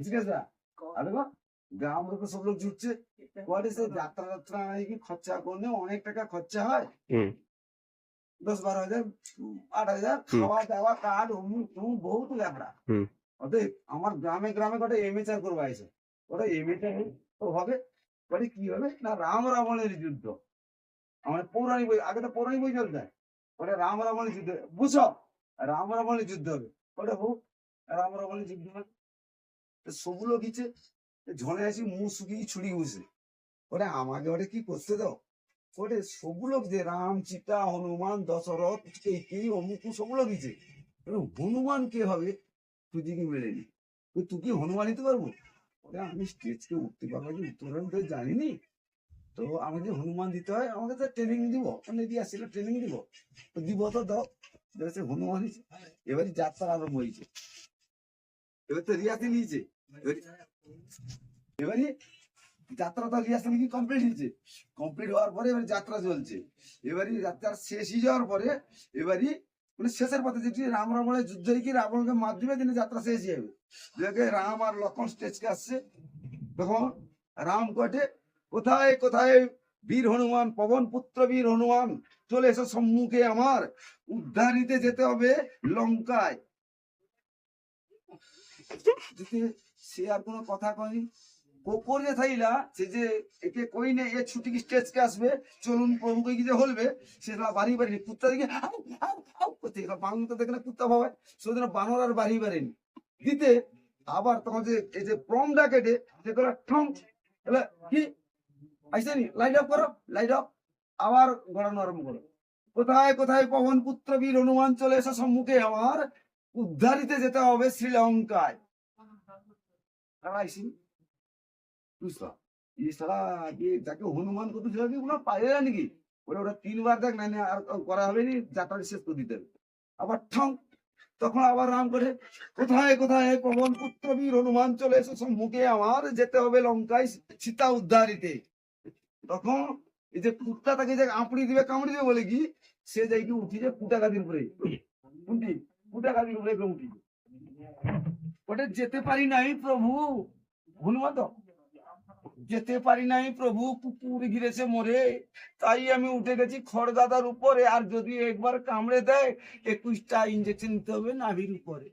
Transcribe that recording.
জিজ্ঞাসা আরে বাহ গ্রাম লোক সব লোক জুটছে পরে সে যাত্রা যাত্রা কি খরচা করলে অনেক টাকা খরচা হয় 10-12 হাজার 8 হাজার খাওয়া দাওয়া কার্ড অমুক তমুক বহুত ল্যাবড়া অতএব আমার গ্রামে গ্রামে কটা এমেচার করবো আছে ওটা এমেচার হবে পরে কি হবে না রাম রাবণের যুদ্ধ আমার পৌরাণিক বই আগে তো পৌরাণিক বই চলতে ওটা রাম রাবণের যুদ্ধ বুঝো রাম রাবণের যুদ্ধ হবে ওটা হোক রাম রাবণের যুদ্ধ হবে সবগুলো গিয়েছে ঝনে আছি মুখ শুকিয়ে ছুরি বসে ওটা আমাকে ওটা কি করতে দাও ওটা সবগুলো যে রাম সীতা হনুমান দশরথ এই অমুক সবগুলো গিয়েছে হনুমান কে হবে তুই কি মেলেনি তুই কি হনুমান নিতে পারবো ওটা আমি স্টেজকে উঠতে পারবো যে উত্তরণ তো জানিনি তো আমাকে হনুমান দিতে হয় আমাকে তো ট্রেনিং দিব মানে দিয়ে আসছিল ট্রেনিং দিব তো দিব তো দাও হনুমান এবারে যাত্রা আরম্ভ হয়েছে এবার তো রিয়াতে নিয়েছে এবারে যাত্রা তো রিয়াতে কি কমপ্লিট হয়েছে কমপ্লিট হওয়ার পরে এবার যাত্রা চলছে এবারে যাত্রা শেষ হয়ে যাওয়ার পরে এবারে মানে শেষের পথে যেটি রাম রাবণের যুদ্ধ হয়ে রাবণকে মার দিবে দিনে যাত্রা শেষ হয়ে যাবে রাম আর লক্ষণ স্টেজকে আসছে তখন রাম কটে কোথায় কোথায় বীর হনুমান পবন পুত্র বীর হনুমান চলে এসো সম্মুখে আমার উদ্ধার নিতে যেতে হবে লঙ্কায় সে আর কোনো কথা কয়নি কোকরে থাইলা সে যে একে কই না এ ছুটি স্টেজকে আসবে চলুন প্রভুকে কি যে হলবে সে বাড়ি বাড়ি কুত্তা দিকে বাংলা দেখে না কুত্তা ভাবায় সেদিন বানর আর বাড়ি বাড়েনি দিতে আবার তখন যে এই যে প্রমটা কেটে সে করে ঠং কি আইসেনি লাইট অফ করো লাইট অফ আবার গড়ানো আরম্ভ করো কোথায় কোথায় পবন পুত্র বীর হনুমান চলে এসে সম্মুখে আমার উদ্ধারিতে যেতে হবে শ্রীলঙ্কায় বুঝলো যাকে হনুমান কত ছিল পারে নাকি ওরা ওরা 3 বার দেখ না আর করা হবে নি যাত্রা শেষ করে দিতে হবে আবার ঠং তখন আবার রাম করে কোথায় কোথায় পবন পুত্র বীর হনুমান চলে এসে সম্মুখে আমার যেতে হবে লঙ্কায় সীতা উদ্ধারিতে তখন এই যে কুত্তা তাকে যে আপড়ি দিবে কামড়ি দিবে বলে কি সে যাই কি উঠি যে কুটা গাদির উপরে উঠি কুটা গাদির উপরে উঠি ওটা যেতে পারি নাই প্রভু হনুমান তো যেতে পারি নাই প্রভু কুকুর ঘিরেছে মরে তাই আমি উঠে গেছি খড়দাদার উপরে আর যদি একবার কামড়ে দেয় 21টা ইঞ্জেকশন নিতে হবে নাভির উপরে